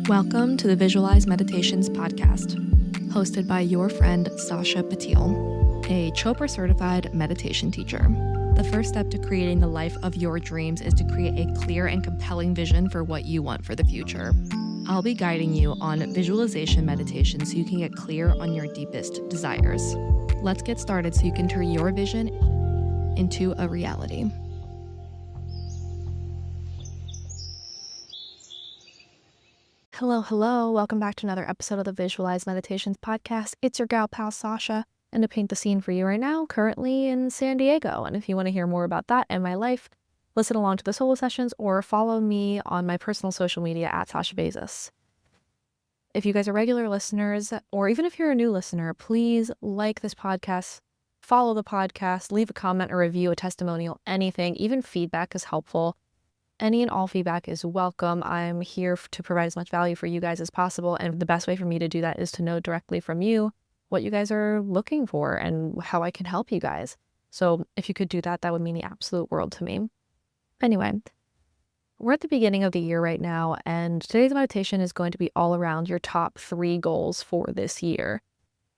Welcome to the Visualize Meditations podcast, hosted by your friend Sasha Patil, a Chopra certified meditation teacher. The first step to creating the life of your dreams is to create a clear and compelling vision for what you want for the future. I'll be guiding you on visualization meditation so you can get clear on your deepest desires. Let's get started so you can turn your vision into a reality. Hello. Welcome back to another episode of the Visualize Meditations podcast. It's your gal pal Sasha, and to paint the scene for you right now, currently in San Diego. And if you want to hear more about that and my life, listen along to the solo sessions or follow me on my personal social media at Sasha Bezos. If you guys are regular listeners, or even if you're a new listener, please like this podcast, follow the podcast, leave a comment, a review, a testimonial, anything. Even feedback is helpful. Any and all feedback is welcome. I'm here to provide as much value for you guys as possible. And the best way for me to do that is to know directly from you what you guys are looking for and how I can help you guys. So if you could do that, that would mean the absolute world to me. Anyway, we're at the beginning of the year right now, and today's meditation is going to be all around your top 3 goals for this year.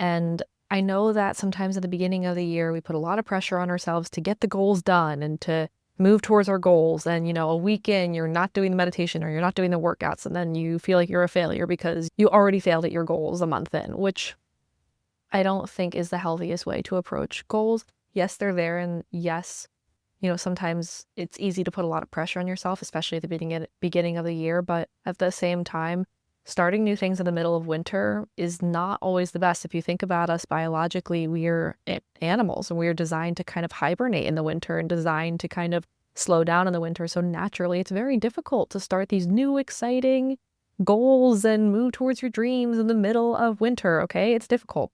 And I know that sometimes at the beginning of the year, we put a lot of pressure on ourselves to get the goals done and to move towards our goals. And, a week in, you're not doing the meditation or you're not doing the workouts. And then you feel like you're a failure because you already failed at your goals a month in, which I don't think is the healthiest way to approach goals. Yes, they're there. And yes, sometimes it's easy to put a lot of pressure on yourself, especially at the beginning of the year. But at the same time, starting new things in the middle of winter is not always the best. If you think about us biologically, we're animals and we're designed to kind of hibernate in the winter and designed to kind of slow down in the winter. So naturally, it's very difficult to start these new exciting goals and move towards your dreams in the middle of winter, okay? It's difficult.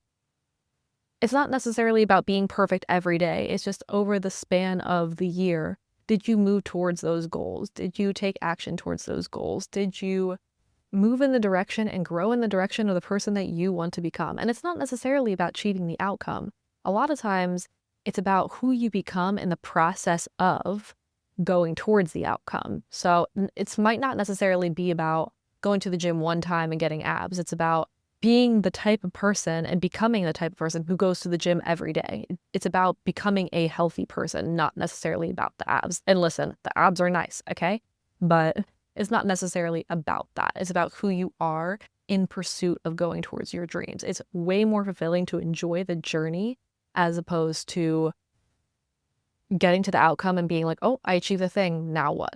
It's not necessarily about being perfect every day. It's just over the span of the year. Did you move towards those goals? Did you take action towards those goals? Did you move in the direction and grow in the direction of the person that you want to become? And it's not necessarily about achieving the outcome. A lot of times it's about who you become in the process of going towards the outcome. So it might not necessarily be about going to the gym one time and getting abs. It's about being the type of person and becoming the type of person who goes to the gym every day. It's about becoming a healthy person, not necessarily about the abs. And listen, the abs are nice, okay? But it's not necessarily about that. It's about who you are in pursuit of going towards your dreams. It's way more fulfilling to enjoy the journey as opposed to getting to the outcome and being like, oh, I achieved the thing, now what?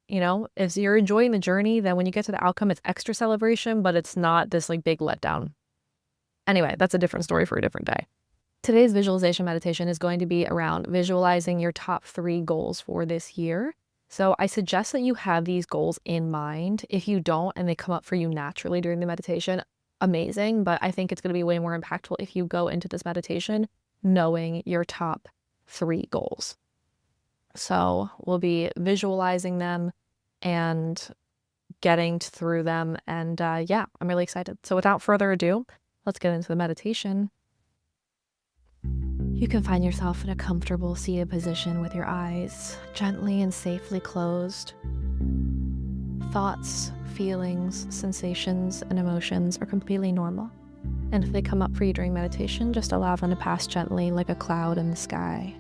If you're enjoying the journey, then when you get to the outcome, it's extra celebration, but it's not this big letdown. Anyway, that's a different story for a different day. Today's visualization meditation is going to be around visualizing your top 3 goals for this year. So I suggest that you have these goals in mind. If you don't and they come up for you naturally during the meditation, amazing. But I think it's going to be way more impactful if you go into this meditation knowing your top 3 goals. So we'll be visualizing them and getting through them. And I'm really excited. So without further ado, let's get into the meditation. You can find yourself in a comfortable seated position with your eyes gently and safely closed. Thoughts, feelings, sensations, and emotions are completely normal. And if they come up for you during meditation, just allow them to pass gently like a cloud in the sky.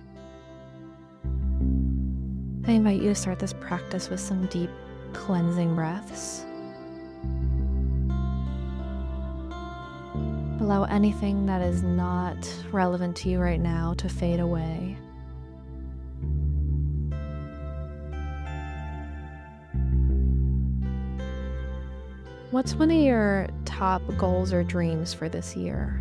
I invite you to start this practice with some deep cleansing breaths. Allow anything that is not relevant to you right now to fade away. What's one of your top goals or dreams for this year?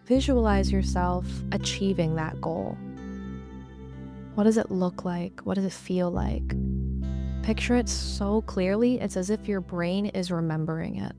Visualize yourself achieving that goal. What does it look like? What does it feel like? Picture it so clearly, it's as if your brain is remembering it.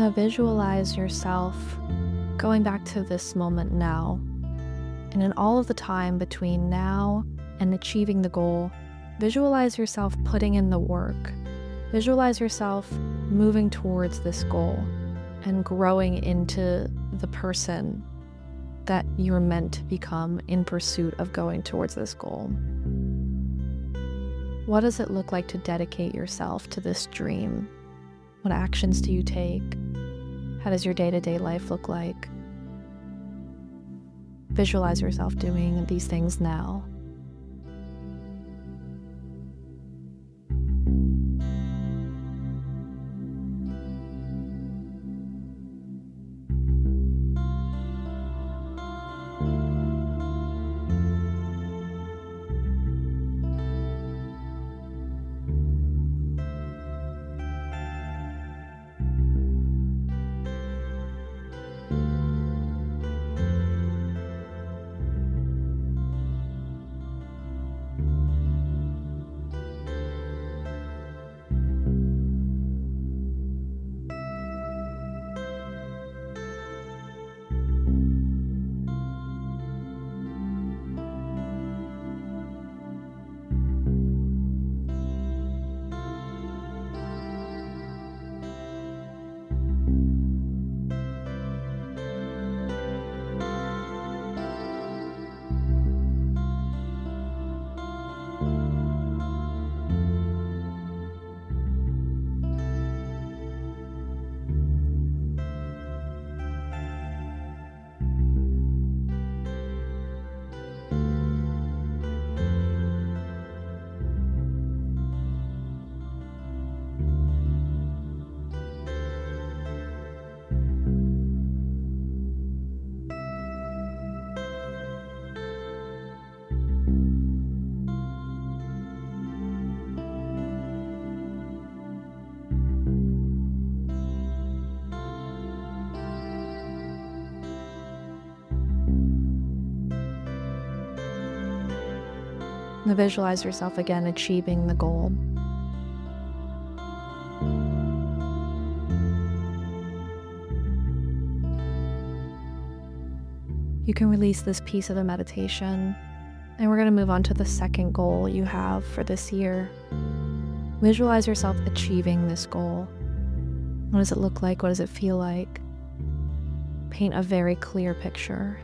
Now visualize yourself going back to this moment now. And in all of the time between now and achieving the goal, visualize yourself putting in the work. Visualize yourself moving towards this goal and growing into the person that you're meant to become in pursuit of going towards this goal. What does it look like to dedicate yourself to this dream? What actions do you take? How does your day-to-day life look like? Visualize yourself doing these things now. Now visualize yourself again achieving the goal. You can release this piece of the meditation, and we're going to move on to the second goal you have for this year. Visualize yourself achieving this goal. What does it look like? What does it feel like? Paint a very clear picture.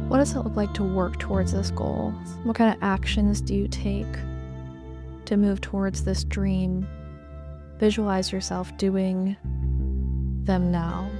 What does it look like to work towards this goal? What kind of actions do you take? to move towards this dream, visualize yourself doing them now.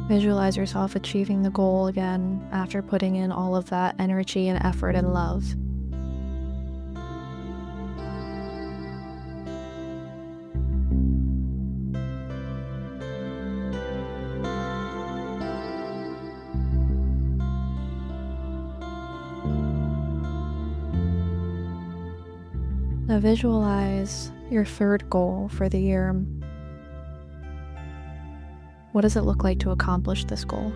Visualize yourself achieving the goal again after putting in all of that energy and effort and love. Now visualize your third goal for the year. What does it look like to accomplish this goal?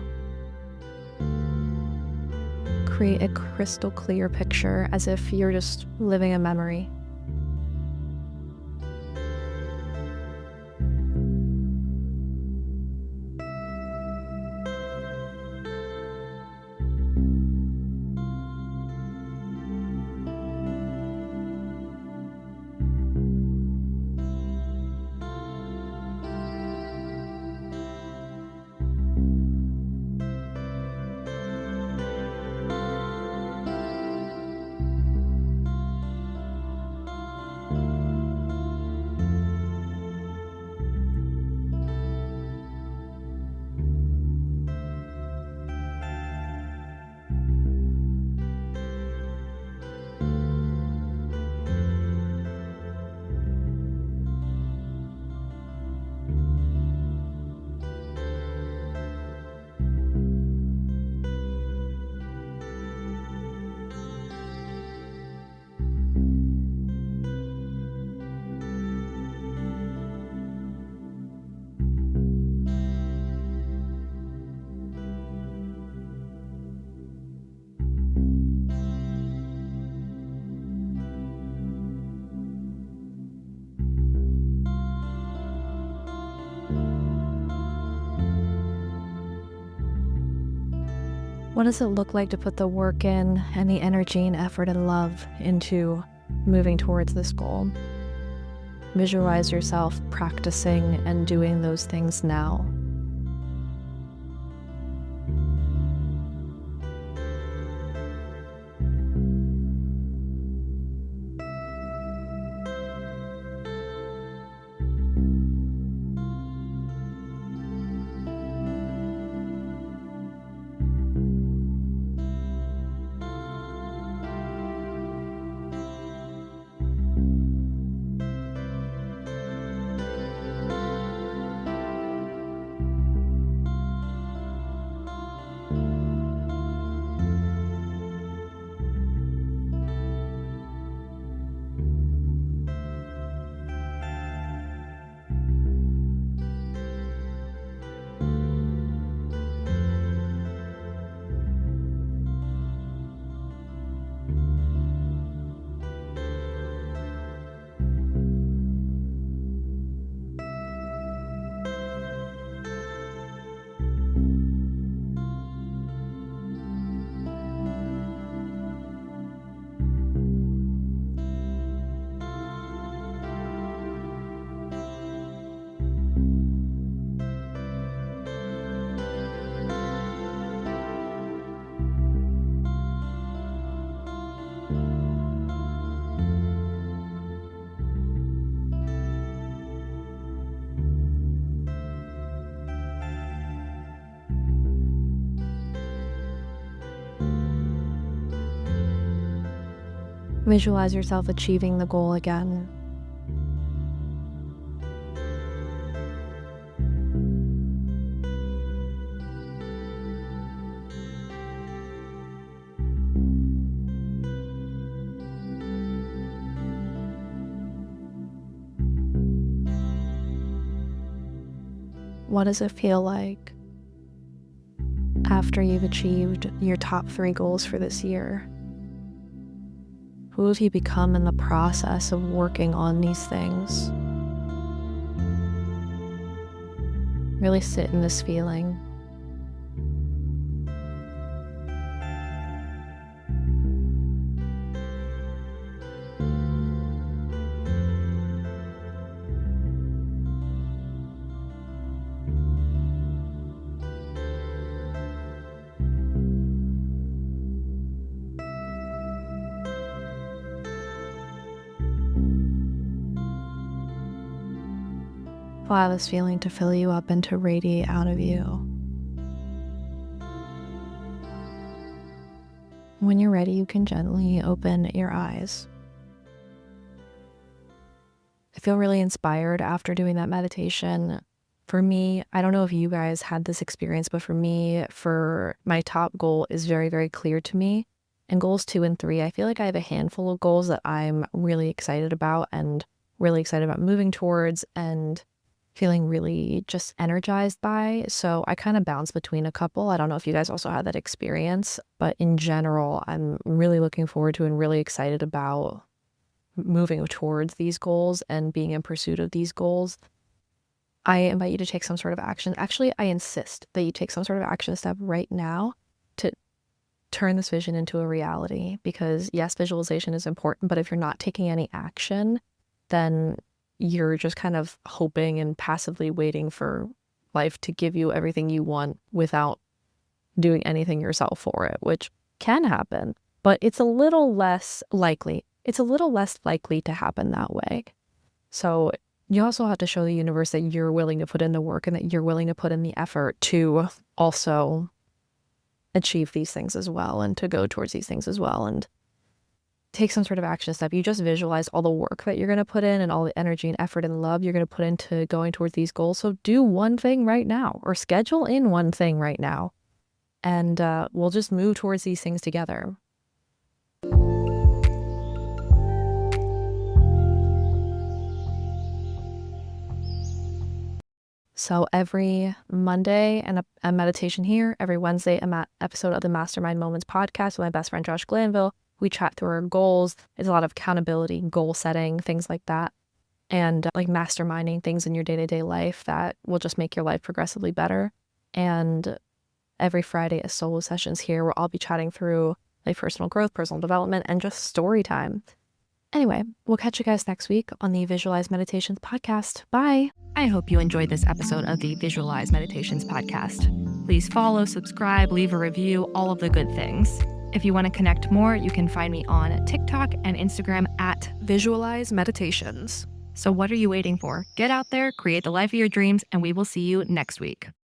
Create a crystal clear picture as if you're just living a memory. What does it look like to put the work in and the energy and effort and love into moving towards this goal? Visualize yourself practicing and doing those things now. Visualize yourself achieving the goal again. What does it feel like after you've achieved your top 3 goals for this year? Who have you become in the process of working on these things? Really sit in this feeling. Allow this feeling to fill you up and to radiate out of you. When you're ready, you can gently open your eyes. I feel really inspired after doing that meditation. For me, I don't know if you guys had this experience, but for me, for my top goal is very, very clear to me. And goals 2 and 3, I feel like I have a handful of goals that I'm really excited about and really excited about moving towards and feeling really just energized by. So I kind of bounce between a couple. I don't know if you guys also had that experience, but in general, I'm really looking forward to and really excited about moving towards these goals and being in pursuit of these goals. I invite you to take some sort of action. Actually, I insist that you take some sort of action step right now to turn this vision into a reality, because yes, visualization is important, but if you're not taking any action, then you're just kind of hoping and passively waiting for life to give you everything you want without doing anything yourself for it, which can happen, but it's a little less likely. It's a little less likely to happen that way. So you also have to show the universe that you're willing to put in the work and that you're willing to put in the effort to also achieve these things as well and to go towards these things as well and take some sort of action step. You just visualize all the work that you're going to put in and all the energy and effort and love you're going to put into going towards these goals. So do one thing right now, or schedule in one thing right now, and we'll just move towards these things together. So every Monday a meditation here, every Wednesday episode of the Mastermind Moments podcast with my best friend Josh Glanville. We chat through our goals. It's a lot of accountability, goal setting, things like that. And like masterminding things in your day-to-day life that will just make your life progressively better. And every Friday is solo sessions here where I'll be chatting through like personal growth, personal development, and just story time. Anyway, we'll catch you guys next week on the Visualize Meditations podcast. Bye. I hope you enjoyed this episode of the Visualize Meditations podcast. Please follow, subscribe, leave a review, all of the good things. If you want to connect more, you can find me on TikTok and Instagram at Visualize Meditations. So what are you waiting for? Get out there, create the life of your dreams, and we will see you next week.